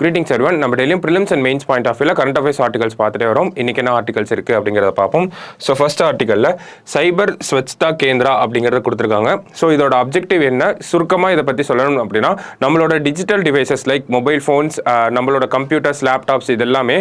Greetings everyone. நம்ம டெய்லியும் prelims and mains point of வியூல கரண்ட் அஃபேர்ஸ் ஆர்டிகல்ஸ் பார்த்துட்டே வரோம். இன்னைக்கு என்ன ஆர்டிகல்ஸ் இருக்குது அப்படிங்கிறத பார்ப்போம். ஸோ ஃபர்ஸ்ட் ஆர்டிகலில் சைபர் ஸ்வச்தா கேந்திரா அப்படிங்கிறத கொடுத்துருக்காங்க. ஸோ இதோட அப்ஜெக்டிவ் என்ன, சுருக்கமாக இதை பற்றி சொல்லணும் அப்படின்னா, நம்மளோட digital devices like mobile phones, நம்மளோட கம்ப்யூட்டர்ஸ், லேப்டாப்ஸ் இது எல்லாமே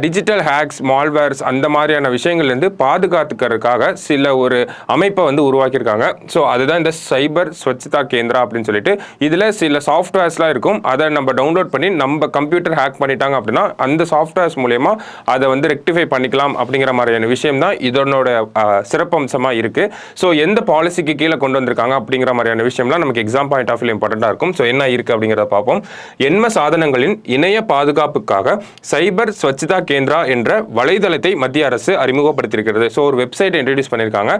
டிஜிட்டல் ஹேக்ஸ், மால்வேர்ஸ் அந்த மாதிரியான விஷயங்கள்லேருந்து பாதுகாத்துக்கிறதுக்காக சில ஒரு அமைப்பை வந்து உருவாக்கியிருக்காங்க. ஸோ அதுதான் இந்த சைபர் ஸ்வச்தா கேந்திரா அப்படின்னு சொல்லிட்டு, இதில் சில சாஃப்ட்வேர்ஸ்லாம் இருக்கும். அதை நம்ம டவுன்லோட் பண்ணி நம்ம கம்ப்யூட்டர் ஹேக் பண்ணிட்டாங்க அப்படின்னா அந்த சாஃப்ட்வேர்ஸ் மூலமா அதை வந்து ரெக்டிஃபை பண்ணிக்கலாம் அப்படிங்கிற மாதிரியான விஷயம் தான் இதனோட சிறப்பம்சமாக இருக்குது. ஸோ எந்த பாலிசிக்கு கீழே கொண்டு வந்திருக்காங்க அப்படிங்கிற மாதிரியான விஷயம்லாம் நமக்கு எக்ஸாம் பாயிண்ட் ஆஃப் வியூ இம்பார்ட்டண்ட்டாக இருக்கும். ஸோ என்ன இருக்குது அப்படிங்கிறத பார்ப்போம். எண்ம சாதனங்களின் இணைய பாதுகாப்புக்காக சைபர் ஸ்வச்தா கேந்திரா என்ற வலைதளத்தை மத்திய அரசு அறிமுகப்படுத்தியிருக்கிறது. ஸோ ஒரு வெப்சைட் இன்ட்ரடியூஸ் பண்ணியிருக்காங்க.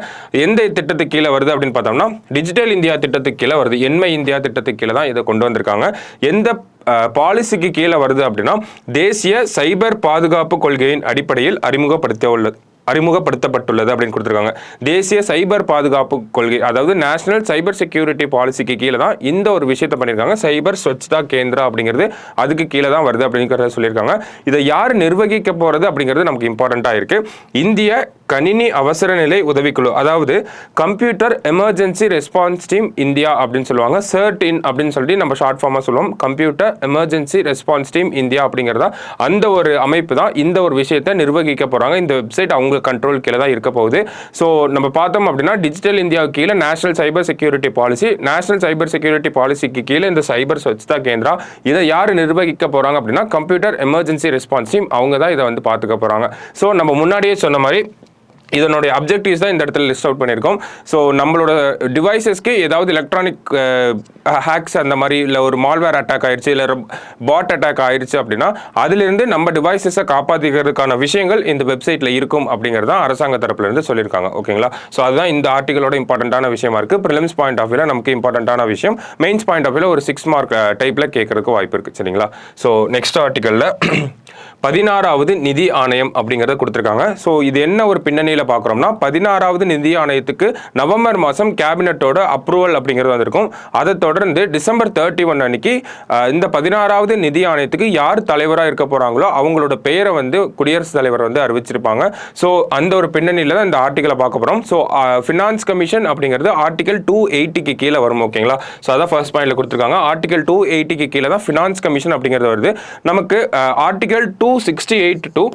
எந்த திட்டத்துக்கு கீழே வருது அப்படின்னு பார்த்தோம்னா, டிஜிட்டல் இந்தியா திட்டத்துக்கு கீழே வருது. எண்ம இந்தியா திட்டத்துக்கு கீழே தான் இதை கொண்டு வந்திருக்காங்க. எந்த பாலிசிக்கு கீழே வருது அப்படின்னா, தேசிய சைபர் பாதுகாப்பு கொள்கையின் அடிப்படையில் அறிமுகப்படுத்தப்பட்டுள்ளது அப்படின்னு கொடுத்துருக்காங்க. தேசிய சைபர் பாதுகாப்பு கொள்கை, அதாவது நேஷனல் சைபர் செக்யூரிட்டி பாலிசிக்கு கீழே தான் இந்த ஒரு விஷயத்தை பண்ணியிருக்காங்க. சைபர் ஸ்வச்தா கேந்திரா அப்படிங்கிறது அதுக்கு கீழே தான் வருது அப்படிங்கிறத சொல்லியிருக்காங்க. இதை யார் நிர்வகிக்க போகிறது அப்படிங்கிறது நமக்கு இம்பார்ட்டண்ட்டாக இருக்குது. இந்திய கணினி அவசர நிலை உதவிக்குழு, அதாவது computer emergency response team India அப்படின்னு சொல்லுவாங்க. CERT-IN அப்படின்னு சொல்லிட்டு நம்ம ஷார்ட் ஃபார்மாக சொல்லுவோம். Computer emergency response team India அப்படிங்கிறதா அந்த ஒரு அமைப்பு தான் இந்த ஒரு விஷயத்தை நிர்வகிக்க போகிறாங்க. இந்த வெப்சைட் அவங்க கண்ட்ரோல் கீழே தான் இருக்க போகுது. ஸோ நம்ம பார்த்தோம் அப்படின்னா, டிஜிட்டல் இந்தியா கீழே national cyber security policy, national cyber security பாலிசிக்கு கீழே இந்த சைபர் ஸ்வச்தா கேந்திரா, இதை யார் நிர்வகிக்க போகிறாங்க அப்படின்னா, கம்ப்யூட்டர் எமர்ஜென்சி ரெஸ்பான்ஸ் டீம் அவங்க தான் இதை வந்து பார்த்துக்க போகிறாங்க. ஸோ நம்ம முன்னாடியே சொன்ன மாதிரி இதனுடைய அப்ஜெக்டிவ்ஸ் தான் இந்த இடத்துல லிஸ்ட் அவுட் பண்ணியிருக்கோம். ஸோ நம்மளோட டிவைசஸ்க்கு ஏதாவது எலக்ட்ரானிக் ஹேக்ஸ் அந்த மாதிரி, இல்லை ஒரு மால்வேர் அட்டாக் ஆயிடுச்சு, இல்லை பாட் அட்டாக் ஆயிடுச்சு அப்படின்னா அதிலிருந்து நம்ம டிவைசஸை காப்பாற்றிக்கிறதுக்கான விஷயங்கள் இந்த வெப்சைட்டில் இருக்கும் அப்படிங்கிறது தான் அரசாங்க தரப்புலேருந்து சொல்லியிருக்காங்க. ஓகேங்களா? ஸோ அதுதான் இந்த ஆர்டிகளோட இம்பார்ட்டண்ட்டான விஷயமா இருக்குது. ப்ரிலிம்ஸ் பாயிண்ட் ஆஃப் வியூவில் நமக்கு இம்பார்ட்டண்ட்டான விஷயம், மெயின்ஸ் பாயிண்ட் ஆஃப் வியூவில் ஒரு 6 மார்க் டைப்பில் கேட்கறதுக்கு வாய்ப்பு இருக்குது. சரிங்களா? ஸோ நெக்ஸ்ட் ஆர்டிகளில் 16வது நிதி ஆணையம் அப்படிங்கிறத கொடுத்துருக்காங்க. ஸோ இது என்ன ஒரு பின்னணியில் பார்க்குறோம்னா, 16வது நிதி ஆணையத்துக்கு நவம்பர் மாதம் கேபினட்டோட அப்ரூவல் அப்படிங்கிறது வந்திருக்கும். அதை தொடர்ந்து டிசம்பர் 31 அன்னைக்கு இந்த 16வது நிதி ஆணையத்துக்கு யார் தலைவராக இருக்க போகிறாங்களோ அவங்களோட பெயரை வந்து குடியரசுத் தலைவர் வந்து அறிவிச்சிருப்பாங்க. ஸோ அந்த ஒரு பின்னணியில் தான் இந்த ஆர்டிகளை பார்க்க போகிறோம். ஸோ ஃபினான்ஸ் கமிஷன் அப்படிங்கிறது ஆர்டிகல் 280க்கு கீழே வரும். ஓகேங்களா? ஸோ அதான் ஃபர்ஸ்ட் பாயிண்ட்ல கொடுத்துருக்காங்க. ஆர்டிகல் 280க்கு கீழே தான் ஃபினான்ஸ் கமிஷன் அப்படிங்கிறது வருது. நமக்கு ஆர்டிகல் 268 டு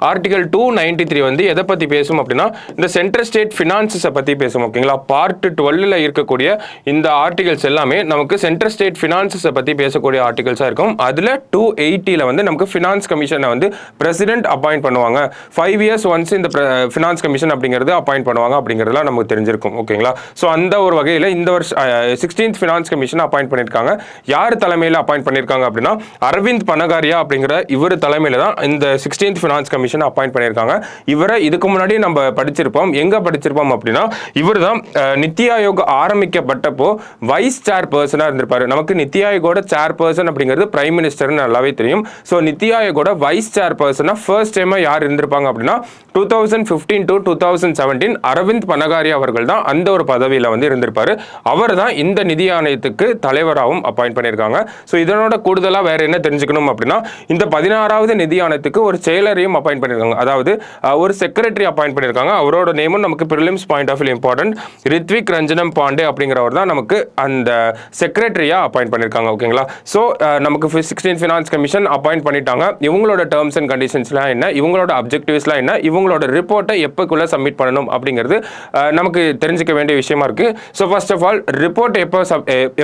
ஆர்டிகல் 293 வந்து எதை பற்றி பேசும் அப்படின்னா, இந்த சென்ட்ரல் ஸ்டேட் ஃபினான்சஸை பற்றி பேசும். ஓகேங்களா? பார்ட் 12ல் இருக்கக்கூடிய இந்த ஆர்டிகல்ஸ் எல்லாமே நமக்கு சென்ட்ரல் ஸ்டேட் ஃபினான்சஸை பற்றி பேசக்கூடிய ஆர்டிகல்ஸாக இருக்கும். அதில் 280ல் வந்து நமக்கு ஃபினான்ஸ் கமிஷனை வந்து பிரசிடென்ட் அப்பாயிண்ட் பண்ணுவாங்க. 5 இயர்ஸ் ஒன்ஸ் இந்த ஃபினான்ஸ் கமிஷன் அப்படிங்கிறது அப்பாயிண்ட் பண்ணுவாங்க அப்படிங்கிறதுலாம் நமக்கு தெரிஞ்சிருக்கும். ஓகேங்களா? ஸோ அந்த ஒரு வகையில் இந்த வருஷம் 16th ஃபினான்ஸ் கமிஷன் அப்பாயிண்ட் பண்ணியிருக்காங்க. யார் தலைமையில் அப்பாயிண்ட் பண்ணியிருக்காங்க அப்படின்னா, அரவிந்த் பனகாரியா அப்படிங்கிற இவர் தலைமையில் தான் இந்த 16th ஃபினான்ஸ் கமிஷன் அப்பாயிண்ட் பண்ணியிருக்காங்க. இவரை இதுக்கு முன்னாடி நம்ம படிச்சிருப்போம். எங்க படிச்சிருப்போம் அப்படின்னா, இவர் தான் நித்தி ஆயோக் ஆரம்பிக்கப்பட்டப்போ வைஸ் சேர் பர்சனாக இருந்திருப்பாரு. நமக்கு நித்தி ஆயோகோட சேர் பர்சன் அப்படிங்கிறது பிரைம் மினிஸ்டர்னு நல்லாவே தெரியும். ஸோ நித்தி ஆயோகோட வைஸ் சேர் பர்சனாக ஃபர்ஸ்ட் டைமாக யார் இருந்திருப்பாங்க அப்படின்னா, 2015 to 2017 அரவிந்த் பனகாரியா அவர்கள் தான் அந்த ஒரு பதவியில் வந்து இருந்திருப்பாரு. அவர் தான் இந்த நிதி ஆணையத்துக்கு தலைவராகவும் அப்பாயிண்ட் பண்ணியிருக்காங்க. ஸோ இதனோட கூடுதலாக வேற என்ன தெரிஞ்சுக்கணும் அப்படின்னா, இந்த 16வது நிதி ஆணையத்துக்கு ஒரு செயலரையும் அப்பாயிண்ட் பண்ணியிருக்காங்க. அதாவது ஒரு செக்ரட்டரி அப்பாயிண்ட் பண்ணியிருக்காங்க. அவரோட நேமும் நமக்கு prelims point of view important. Ritvik Ranjanam Pandey அப்படிங்கிறவர் தான் நமக்கு அந்த செக்ரட்டரியா அப்பாயிண்ட் பண்ணியிருக்காங்க. ஓகேங்களா? ஸோ நமக்கு 16th ஃபினான்ஸ் கமிஷன் அப்பாயிண்ட் பண்ணிட்டாங்க. இவங்களோட டேர்ம்ஸ் அண்ட் கண்டிஷன்ஸ்லாம் என்ன, இவங்களோட அப்ஜெக்டிவ்ஸ்லாம் என்ன, இவங்களோட ரிப்போர்ட்டை எப்போக்குள்ள சப்மிட் பண்ணணும் அப்படிங்கிறது நமக்கு தெரிஞ்சுக்க வேண்டிய விஷயமா இருக்கு. So first of all, report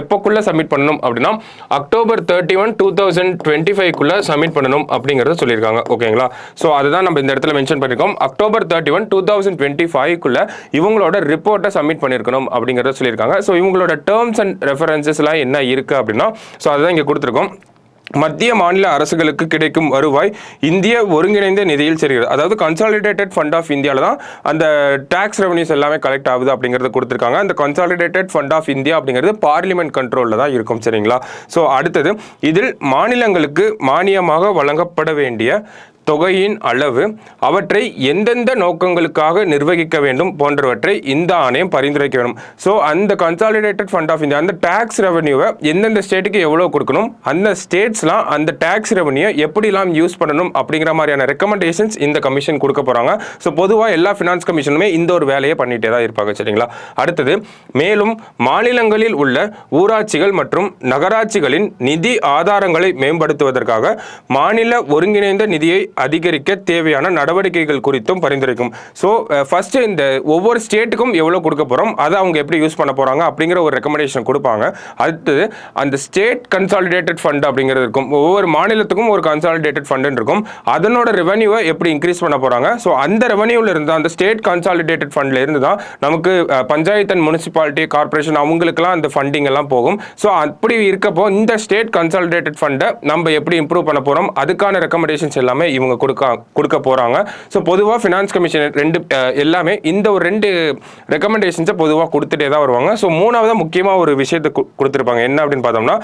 எப்போக்குள்ள சப்மிட் பண்ணணும் அப்படின்னா, அக்டோபர் 31, 2025 சப்மிட் பண்ணணும் அப்படிங்கிறத சொல்லியிருக்காங்க. ஓகேங்களா? ஸோ அதுதான் நம்ம இந்த இடத்துல மென்ஷன் பண்ணியிருக்கோம். அக்டோபர் 31, 2025 இவங்களோட ரிப்போர்ட்டை சப்மிட் பண்ணியிருக்கணும் அப்படிங்கிறத சொல்லியிருக்காங்க. ஸோ இவங்களோட டேர்ம்ஸ் அண்ட் ரெஃபரன்சஸ்லாம் என்ன இருக்கு அப்படின்னா, ஸோ அதுதான் இங்கே கொடுத்துருக்கோம். மத்திய மாநில அரசுகளுக்கு கிடைக்கும் வருவாய் இந்திய ஒருங்கிணைந்த நிதியில் சேர்கிறது. அதாவது கன்சாலிடேட்டட் ஃபண்ட் ஆஃப் இந்தியாவில் தான் அந்த டாக்ஸ் ரெவன்யூஸ் எல்லாமே கலெக்ட் ஆகுது அப்படிங்கிறத கொடுத்துருக்காங்க. அந்த கன்சாலிடேட்டட் ஃபண்ட் ஆஃப் இந்தியா அப்படிங்கிறது பார்லிமெண்ட் கண்ட்ரோலில் தான் இருக்கும். சரிங்களா? ஸோ அடுத்தது, இதில் மாநிலங்களுக்கு மானியமாக வழங்கப்பட வேண்டிய தொகையின் அளவு, அவற்றை எந்தெந்த நோக்கங்களுக்காக நிர்வகிக்க வேண்டும் போன்றவற்றை இந்த ஆணையம் பரிந்துரைக்க வேண்டும். ஸோ அந்த கன்சாலிடேட்டட் ஃபண்ட் ஆஃப் இந்தியா அந்த டேக்ஸ் ரெவன்யூவை எந்தெந்த ஸ்டேட்டுக்கு எவ்வளோ கொடுக்கணும், அந்த ஸ்டேட்ஸ்லாம் அந்த டேக்ஸ் ரெவன்யூ எப்படிலாம் யூஸ் பண்ணணும் அப்படிங்கிற மாதிரியான ரெக்கமெண்டேஷன்ஸ் இந்த கமிஷன் கொடுக்க போகிறாங்க. ஸோ பொதுவாக எல்லா ஃபினான்ஸ் கமிஷனுமே இந்த ஒரு வேலையை பண்ணிகிட்டே தான் இருப்பாங்க. சரிங்களா? அடுத்தது, மேலும் மாநிலங்களில் உள்ள ஊராட்சிகள் மற்றும் நகராட்சிகளின் நிதி ஆதாரங்களை மேம்படுத்துவதற்காக மாநில ஒருங்கிணைந்த நிதியை அதிகரிக்க தேவையான நடவடிக்கைகள் குறித்தும் பரிந்துரைக்கும். ஸோ ஃபர்ஸ்ட் இந்த ஒவ்வொரு ஸ்டேட்டுக்கும் எவ்வளோ கொடுக்க போகிறோம், அதை அவங்க எப்படி யூஸ் பண்ண போகிறாங்க அப்படிங்கிற ஒரு ரெக்கமெண்டேஷன் கொடுப்பாங்க. அடுத்தது அந்த ஸ்டேட் கன்சாலிடேட்டட் ஃபண்ட் அப்படிங்கிறது இருக்கும். ஒவ்வொரு மாநிலத்துக்கும் ஒரு கன்சாலிடேட்டட் ஃபண்ட் இருக்கும். அதனோட ரெவன்யூவை எப்படி இன்க்ரீஸ் பண்ண போகிறாங்க. ஸோ அந்த ரெவன்யூவில் இருந்து அந்த ஸ்டேட் கன்சாலிடேட்டட் ஃபண்டில் இருந்து தான் நமக்கு பஞ்சாயத்து அண்ட் முனிசிபாலிட்டி கார்பரேஷன் அவங்களுக்குலாம் அந்த ஃபண்டிங் எல்லாம் போகும். ஸோ அப்படி இருக்கப்போ இந்த ஸ்டேட் கன்சாலிடேட்டட் ஃபண்டை நம்ம எப்படி இம்ப்ரூவ் பண்ண போகிறோம், அதுக்கான ரெக்கமெண்டேஷன்ஸ் எல்லாமே இவங்க கொடுக்க போறாங்க. ஸோ பொதுவாக ஃபினான்ஸ் கமிஷன் எல்லாமே இந்த ஒரு 2 ரெக்கமெண்டேஷன்ஸை பொதுவாக கொடுத்துட்டே தான் வருவாங்க. ஸோ மூணாவது முக்கியமாக ஒரு விஷயத்தை கொடுத்துருப்பாங்க. என்ன அப்படின்னு பார்த்தோம்னா,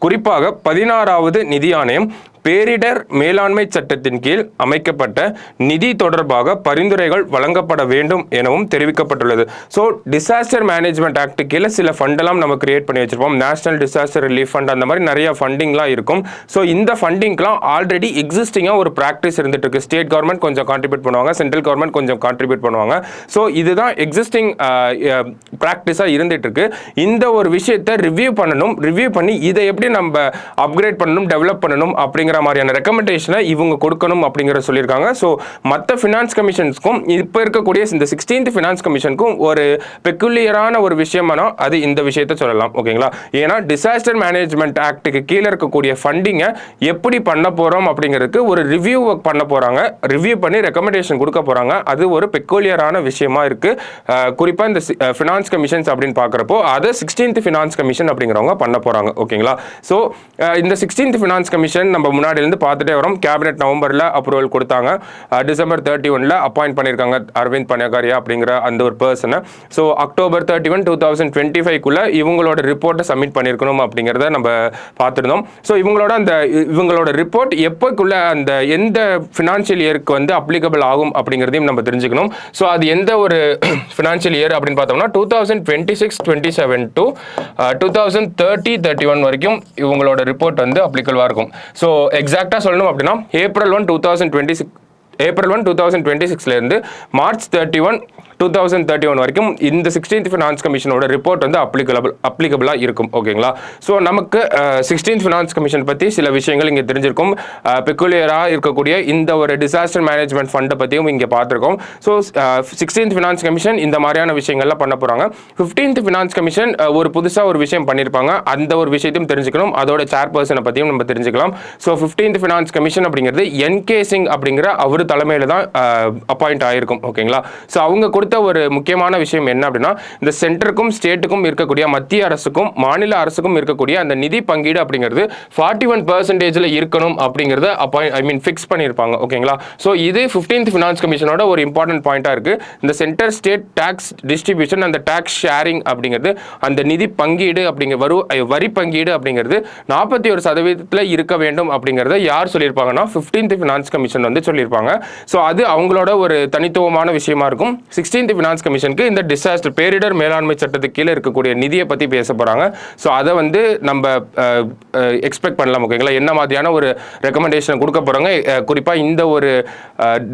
குறிப்பாக 16வது நிதி ஆணையம் பேரிடர் மேலாண்மை சட்டத்தின் கீழ் அமைக்கப்பட்ட நிதி தொடர்பாக பரிந்துரைகள் வழங்கப்பட வேண்டும் எனவும் தெரிவிக்கப்பட்டுள்ளது. ஸோ டிசாஸ்டர் மேனேஜ்மெண்ட் ஆக்ட் கீழே சில ஃபண்டெல்லாம் நம்ம கிரியேட் பண்ணி வச்சிருப்போம். நேஷனல் டிசாஸ்டர் ரிலீஃப் ஃபண்ட் அந்த மாதிரி நிறைய ஃபண்டிங்லாம் இருக்கும். ஸோ இந்த ஃபண்டிங்லாம் ஆல்ரெடி எக்ஸிஸ்டிங்காக ஒரு ப்ராக்டிஸ் இருந்துட்டு இருக்கு. ஸ்டேட் கவர்மெண்ட் கொஞ்சம் கான்ட்ரிபியூட் பண்ணுவாங்க, சென்ட்ரல் கவர்மெண்ட் கொஞ்சம் கான்ட்ரிபியூட் பண்ணுவாங்க. ஸோ இதுதான் எக்ஸிஸ்டிங் ப்ராக்டிஸாக இருந்துட்டு இருக்கு. இந்த ஒரு விஷயத்தை ரிவ்யூ பண்ணணும், ரிவ்யூ பண்ணி இதை எப்படி நம்ம அப்கிரேட் பண்ணணும், டெவலப் பண்ணணும் அப்படிங்கிற மாதிரியான ரெக்கமெண்டேஷனை இவங்க கொடுக்கணும் அப்படிங்கிற சொல்லியிருக்காங்க. ஸோ மற்ற ஃபினான்ஸ் கமிஷன்ஸ்க்கும் இப்போ இருக்கக்கூடிய இந்த 16th ஃபினான்ஸ் கமிஷனுக்கும் ஒரு பெக்குலியரான ஒரு விஷயமானா அது இந்த விஷயத்தை சொல்லலாம். ஓகேங்களா? ஏன்னா டிசாஸ்டர் மேனேஜ்மெண்ட் ஆக்டுக்கு கீழே இருக்கக்கூடிய ஃபண்டிங்கை எப்படி பண்ண போகிறோம் அப்படிங்கிறதுக்கு ஒரு ரிவ்யூ பண்ண போகிறாங்க. ரிவ்யூ பண்ணி ரெக்கமெண்டேஷன் கொடுக்க போகிறாங்க. அது ஒரு பெக்குலியரான விஷயமா இருக்கு. குறிப்பாக இந்த ஃபினான்ஸ் கமிஷன்ஸ் அப்படின்னு பார்க்குறப்போ அதை 16th ஃபினான்ஸ் கமிஷன் அப்படிங்கிறவங்க பண்ண போகிறாங்க. ஓகேங்களா? ஸோ இந்த 16th ஃபினான்ஸ் கமிஷன் நம்ம முன்னாடியிலிருந்து பார்த்துட்டே வரோம். கேபினெட் நவம்பரில் அப்ரூவல் கொடுத்தாங்க. டிசம்பர் 31 அப்பாயிண்ட் பண்ணியிருக்காங்க அரவிந்த் பனகாரியா அப்படிங்கிற அந்த ஒரு பர்சனை. ஸோ அக்டோபர் 31, 2025 இவங்களோட ரிப்போர்ட்டை சப்மிட் பண்ணியிருக்கணும் அப்படிங்கிறத நம்ம பார்த்துருந்தோம். ஸோ இவங்களோட ரிப்போர்ட் எப்போக்குள்ள அந்த எந்த ஃபினான்ஷியல் இயருக்கு வந்து அப்ளிகபிள் ஆகும் அப்படிங்கிறதையும் நம்ம தெரிஞ்சுக்கணும். ஸோ அது எந்த ஒரு ஃபினான்ஷியல் இயர் அப்படின்னு பார்த்தோம்னா 2026-27 to 2030-31 வரைக்கும் இவங்களோட ரிப்போர்ட் வந்து அப்ளிகபிளாக இருக்கும். ஸோ எக்ஸாக்டாக சொல்லணும் அப்படின்னா April 1, 2026 இருந்து March 31, 2031 வரைக்கும் இந்த 16th ஃபினான்ஸ் கமிஷனோட ரிப்போர்ட் வந்து அப்ளிகபிளாக இருக்கும். ஓகேங்களா? ஸோ நமக்கு 16th ஃபினான்ஸ் கமிஷன் பற்றி சில விஷயங்கள் இங்கே தெரிஞ்சிருக்கும். பெக்குலியராக இருக்கக்கூடிய இந்த ஒரு டிசாஸ்டர் மேனேஜ்மெண்ட் ஃபண்டை பற்றியும் இங்கே பார்த்துருக்கோம். ஸோ 16th ஃபினான்ஸ் கமிஷன் இந்த மாதிரியான விஷயங்கள்லாம் பண்ண போகிறாங்க. 15th ஃபினான்ஸ் கமிஷன் ஒரு புதுசாக ஒரு விஷயம் பண்ணியிருப்பாங்க. அந்த ஒரு விஷயத்தையும் தெரிஞ்சுக்கணும். அதோட சேர்பர்சனை பற்றியும் நம்ம தெரிஞ்சுக்கலாம். ஸோ 15th ஃபினான்ஸ் கமிஷன் அப்படிங்கிறது என்கே சிங் அப்படிங்கிற அவர் தலைமையில் தான் அப்பாயிண்ட் ஆகிருக்கும். ஓகேங்களா? ஸோ அவங்க கொடுத்த ஒரு முக்கியமான விஷயம் என்ன அப்படின்னா, இந்த சென்டருக்கும் ஸ்டேட்டுக்கும் இருக்கக்கூடிய மத்திய அரசுக்கும் மாநில அரசுக்கும் இருக்கக்கூடிய அந்த நிதி பங்கீடு அப்படிங்கிறது 41% இருக்கணும் அப்படிங்கிறத ஃபிக்ஸ் பண்ணியிருப்பாங்க. ஓகேங்களா? ஸோ இது 15th ஃபினான்ஸ் கமிஷனோட ஒரு இம்பார்ட்டன்ட் பாயிண்டாக இருக்குது. இந்த சென்டர் ஸ்டேட் டேக்ஸ் டிஸ்ட்ரிபியூஷன், அந்த டேக்ஸ் ஷேரிங் அப்படிங்கிறது, அந்த நிதி பங்கீடு வரி பங்கீடு அப்படிங்கிறது 41% இருக்க வேண்டும் அப்படிங்கிறத யார் சொல்லியிருப்பாங்கன்னா 15th ஃபினான்ஸ் கமிஷன் வந்து சொல்லியிருப்பாங்க. ஸோ அது அவங்களோட ஒரு தனித்துவமான விஷயமா இருக்கும். 16th ஃபினான்ஸ் கமிஷனுக்கு இந்த டிசாஸ்டர் பேரிடர் மேலாண்மை சட்டத்துக்கு கீழே இருக்கக்கூடிய நிதியை பற்றி பேச போகிறாங்க. ஸோ அதை வந்து நம்ம எக்ஸ்பெக்ட் பண்ணலாம். ஓகேங்களா? என்ன மாதிரியான ஒரு ரெக்கமெண்டேஷன் கொடுக்க போகிறாங்க குறிப்பாக இந்த ஒரு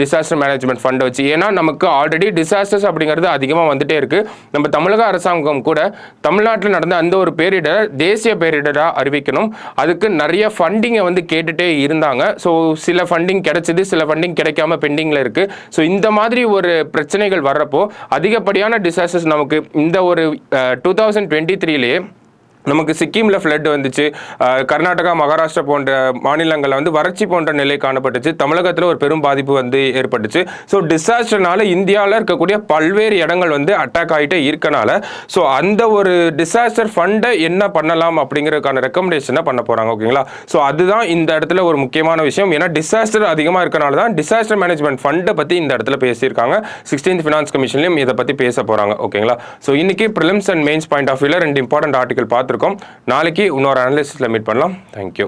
டிசாஸ்டர் மேனேஜ்மெண்ட் ஃபண்டை வச்சு. ஏன்னா நமக்கு ஆல்ரெடி டிசாஸ்டர்ஸ் அப்படிங்கிறது அதிகமாக வந்துட்டே இருக்குது. நம்ம தமிழக அரசாங்கம் கூட தமிழ்நாட்டில் நடந்த அந்த ஒரு பேரிடர் தேசிய பேரிடராக அறிவிக்கணும். அதுக்கு நிறைய ஃபண்டிங்கை வந்து கேட்டுகிட்டே இருந்தாங்க. ஸோ சில ஃபண்டிங் கிடைச்சது, சில ஃபண்டிங் கிடைக்காம பெண்டிங்கில் இருக்குது. ஸோ இந்த மாதிரி ஒரு பிரச்சனைகள் வர்றப்போ அதிகப்படியான டிசாஸ்டர்ஸ் நமக்கு இந்த ஒரு 2023 நமக்கு சிக்கிமில் ஃப்ளட் வந்துச்சு. கர்நாடகா, மகாராஷ்டிரா போன்ற மாநிலங்களில் வந்து வறட்சி போன்ற நிலை காணப்பட்டுச்சு. தமிழகத்தில் ஒரு பெரும் பாதிப்பு வந்து ஏற்பட்டுச்சு. ஸோ டிசாஸ்டர்னால இந்தியாவில் இருக்கக்கூடிய பல்வேறு இடங்கள் வந்து அட்டாக் ஆகிட்டே இருக்கனால ஸோ அந்த ஒரு டிசாஸ்டர் ஃபண்டை என்ன பண்ணலாம் அப்படிங்கிறதுக்கான ரெக்கமெண்டேஷனை பண்ண போகிறாங்க. ஓகேங்களா? ஸோ அதுதான் இந்த இடத்துல ஒரு முக்கியமான விஷயம். ஏன்னா டிசாஸ்டர் அதிகமாக இருக்கனால தான் டிசாஸ்டர் மேனேஜ்மெண்ட் ஃபண்டை பற்றி இந்த இடத்துல பேசியிருக்காங்க. 16th ஃபினான்ஸ் கமிஷன்லையும் இதை பற்றி பேச போகிறாங்க. ஓகேங்களா? ஸோ இன்னைக்கு prelims and mains point of வியூவில் 2 இம்பார்ட்டன்ட் ஆர்டிகல் பார்த்துருக்கோம். நாளைக்கு இன்னொரு அனாலிசிஸில் மீட் பண்ணலாம். தேங்க்யூ.